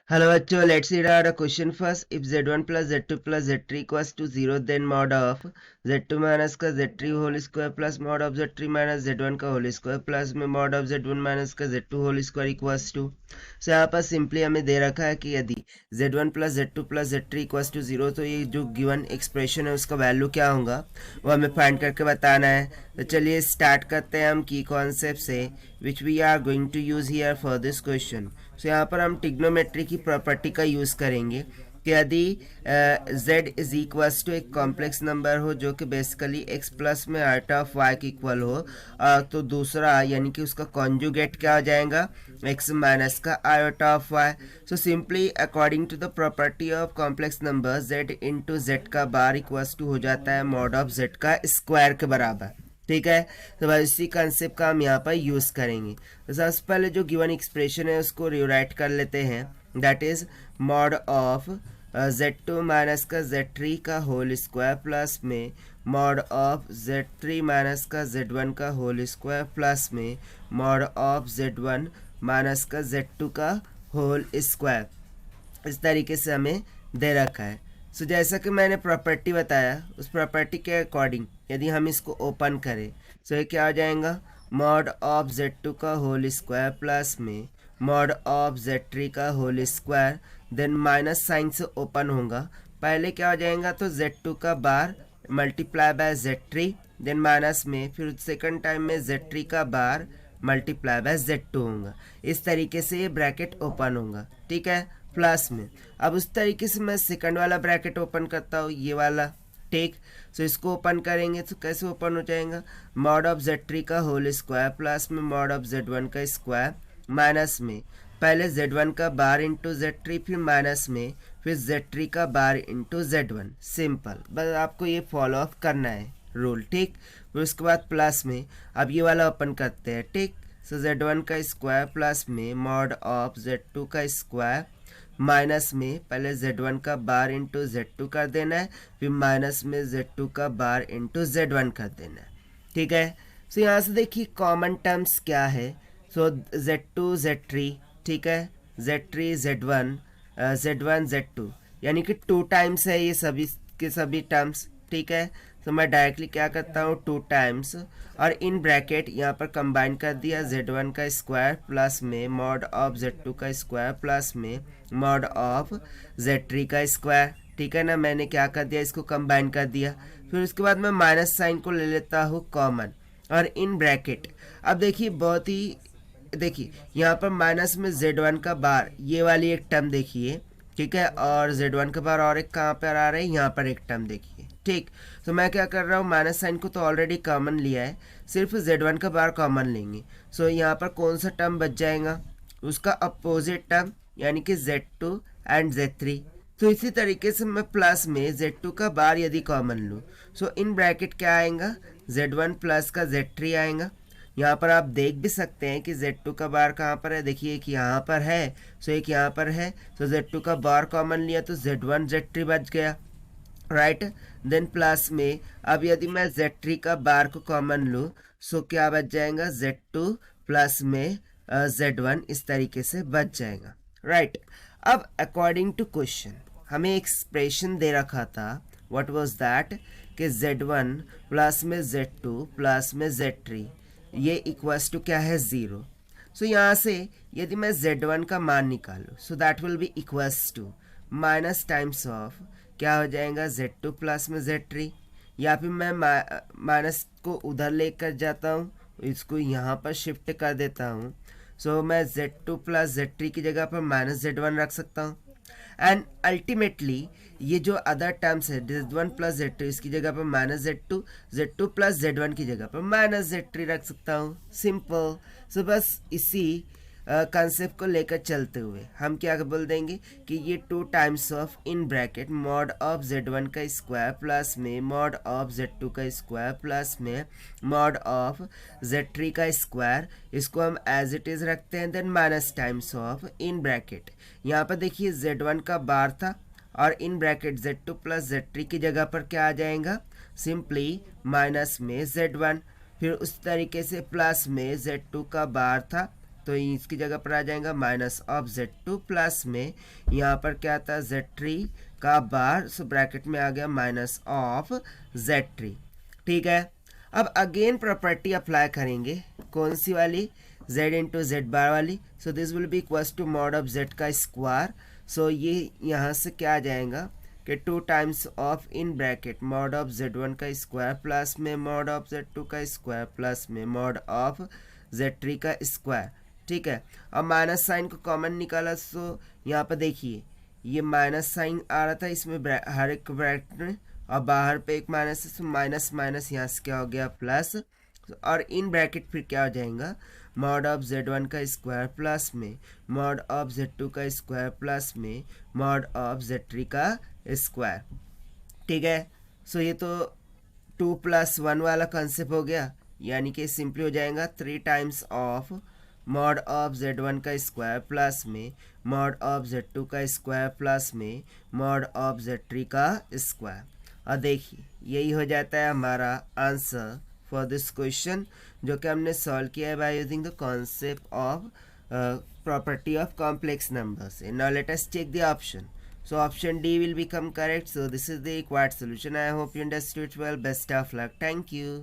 Hello bachcho, let's read out a question first. If z1 plus z2 plus z3 equals to 0, then mod of z2 minus का z3 whole square plus mod of z3 minus z1 का whole square plus में mod of z1 minus का z2 whole square equals to. So यहाँ पर simply हमें दे रखा है कि यदि z1 plus z2 plus z3 equals to 0, तो ये जो गिवन एक्सप्रेशन है उसका वैल्यू क्या होगा वो हमें फाइंड करके बताना है. तो चलिए स्टार्ट करते हैं हम की कॉन्सेप्ट से which we are going to use here for this question. So यहाँ पर हम टिग्नोमेट्री की प्रॉपर्टी का यूज़ करेंगे कि यदि z इज इक्वल्स टू एक कॉम्प्लेक्स नंबर हो जो कि बेसिकली x प्लस में आर्टा ऑफ y के इक्वल हो, तो दूसरा यानी कि उसका कॉन्जुगेट क्या हो जाएगा x माइनस का iota of y. So simply according to the property of complex number z into Z का बार इक्वल्स टू हो जाता है मॉड ऑफ z का स्क्वायर के बराबर. ठीक है, तो बस इसी कंसेप्ट का हम यहाँ पर यूज़ करेंगे. तो सबसे पहले जो गिवन एक्सप्रेशन है उसको रिराइट कर लेते हैं. That is mod of z2 minus का z3 का होल स्क्वायर प्लस में मॉड ऑफ z3 माइनस का z1 का होल स्क्वायर प्लस में मॉड ऑफ z1 माइनस का z2 का होल स्क्वायर. इस तरीके से हमें दे रखा है. सो जैसा कि मैंने प्रॉपर्टी बताया उस प्रॉपर्टी के अकॉर्डिंग यदि हम इसको ओपन करें तो ये क्या हो जाएगा मॉड ऑफ z2 का होल स्क्वायर प्लस में मॉड ऑफ z3 का whole square, then minus sign से ओपन होगा. पहले क्या हो जाएगा तो z2 का bar multiply by z3, then minus में फिर सेकंड टाइम में z3 का बार मल्टीप्लाई बाय z2 होगा. इस तरीके से ये ब्रैकेट ओपन होगा. ठीक है, प्लस में अब उस तरीके से मैं सेकंड वाला ब्रैकेट ओपन करता हूँ, ये वाला. ठीक, सो इसको ओपन करेंगे तो कैसे ओपन हो जाएगा मॉड ऑफ z3 का होल स्क्वायर प्लस में मॉड ऑफ z1 का स्क्वायर माइनस में पहले z1 का बार इंटू z3 फिर माइनस में फिर z3 का बार इंटू z1. सिंपल, बस आपको ये फॉलो अप करना है रूल. ठीक, फिर उसके बाद प्लस में अब ये वाला ओपन करते हैं. ठीक, सो z1 का स्क्वायर प्लस में मॉड ऑफ z2 का स्क्वायर माइनस में पहले z1 का बार इंटू z2 कर देना है फिर माइनस में z2 का बार इंटू z1 कर देना है. ठीक है, सो यहाँ से देखिए कॉमन टर्म्स क्या है. सो z2 z3, ठीक है, z3 z1 z1 z2 यानी कि 2 टाइम्स है ये सभी के सभी टर्म्स. ठीक है, तो मैं डायरेक्टली क्या करता हूँ 2 टाइम्स और इन ब्रैकेट यहाँ पर कंबाइन कर दिया z1 का स्क्वायर प्लस में मॉड ऑफ z2 का स्क्वायर प्लस में मॉड ऑफ z3 का स्क्वायर. ठीक है ना, मैंने क्या कर दिया इसको कंबाइन कर दिया. फिर उसके बाद मैं माइनस साइन को ले लेता हूँ कॉमन और इन ब्रैकेट अब देखिए बहुत ही देखिए यहाँ पर माइनस में z1 का बार ये वाली एक टर्म देखिए. ठीक है, और z1 का बार और एक कहाँ पर आ रहा है यहाँ पर एक टर्म देखिए. ठीक, तो मैं क्या कर रहा हूँ माइनस साइन को तो ऑलरेडी कॉमन लिया है, सिर्फ z1 का बार कॉमन लेंगे. सो यहाँ पर कौन सा टर्म बच जाएगा उसका अपोजिट टर्म यानी कि z2 एंड z3. तो इसी तरीके से मैं प्लस में z2 का बार यदि कॉमन लूँ सो इन ब्रैकेट क्या आएगा z1 प्लस का z3 आएगा. यहाँ पर आप देख भी सकते हैं कि z2 का बार कहाँ पर है, देखिए एक यहाँ पर है सो एक यहाँ पर है. तो z2 का बार कॉमन लिया तो z1 z3 बच गया. राइट, देन प्लस में अब यदि मैं z3 का बार को कॉमन लूँ सो क्या बच जाएगा z2 प्लस में z1 इस तरीके से बच जाएगा. राइट, अब अकॉर्डिंग टू क्वेश्चन हमें एक्सप्रेशन दे रखा था व्हाट वाज दैट कि z1 प्लस में z2 प्लस में z3 ये इक्वल्स टू क्या है 0. सो यहाँ से यदि मैं z1 का मान निकालूँ so that will be equals to minus times of क्या हो जाएगा z2 प्लस में z3, या फिर मैं माइनस को उधर लेकर जाता हूँ इसको यहाँ पर शिफ्ट कर देता हूँ. सो मैं z2 प्लस z3 की जगह पर माइनस z1 रख सकता हूँ. एंड अल्टीमेटली ये जो अदर टर्म्स है z1 प्लस z2 इसकी जगह पर minus z2, z2 plus z1 की जगह पर माइनस z3 रख सकता हूँ. सिंपल. सो बस इसी कंसेप्ट को लेकर चलते हुए हम क्या बोल देंगे कि ये 2 times of in bracket mod of z1 का स्क्वायर प्लस में मॉड ऑफ z2 का स्क्वायर प्लस में मॉड ऑफ z3 का स्क्वायर, इसको हम एज इट इज़ रखते हैं. Then minus times of in bracket यहाँ पर देखिए z1 का बार था और in bracket z2 plus z3 की जगह पर क्या आ जाएगा सिंपली माइनस में z1. फिर उस तरीके से प्लस में z2 का बार था तो इसकी जगह पर आ जाएगा माइनस ऑफ Z2 प्लस में यहाँ पर क्या था Z3 का बार, सो ब्रैकेट में आ गया माइनस ऑफ Z3। ठीक है, अब अगेन प्रॉपर्टी अप्लाई करेंगे, कौन सी वाली, Z इंटू जेड बार वाली। So this will be equals to mod of Z का स्क्वायर। सो ये यहाँ से क्या आ जाएगा कि 2 times of in bracket mod of Z1 का स्क्वायर प्लस में मॉड ऑफ Z2 का स्क्वायर प्लस में मॉड ऑफ Z3 का स्क्वायर। ठीक है, अब माइनस साइन को कॉमन निकाला, सो यहाँ पर देखिए ये माइनस साइन आ रहा था इसमें हर एक ब्रैकेट में, और बाहर पे एक माइनस है, सो माइनस माइनस यहाँ से क्या हो गया प्लस, और इन ब्रैकेट फिर क्या हो जाएगा मॉड ऑफ Z1 का स्क्वायर प्लस में मॉड ऑफ Z2 का स्क्वायर प्लस में मॉड ऑफ Z3 का स्क्वायर। ठीक है, सो ये तो 2 + 1 वाला कंसेप्ट हो गया, यानी कि सिंपली हो जाएगा 3 times of mod of Z1 का स्क्वायर प्लस में मॉड ऑफ Z2 का स्क्वायर प्लस में मॉड ऑफ Z3 का स्क्वायर। और देखिए यही हो जाता है हमारा आंसर फॉर दिस क्वेश्चन, जो कि हमने सॉल्व किया है by using the concept of property of complex numbers. Now let us check the option. So option D will become correct. So this is the required solution. I hope you understood well. Best of luck. Thank you.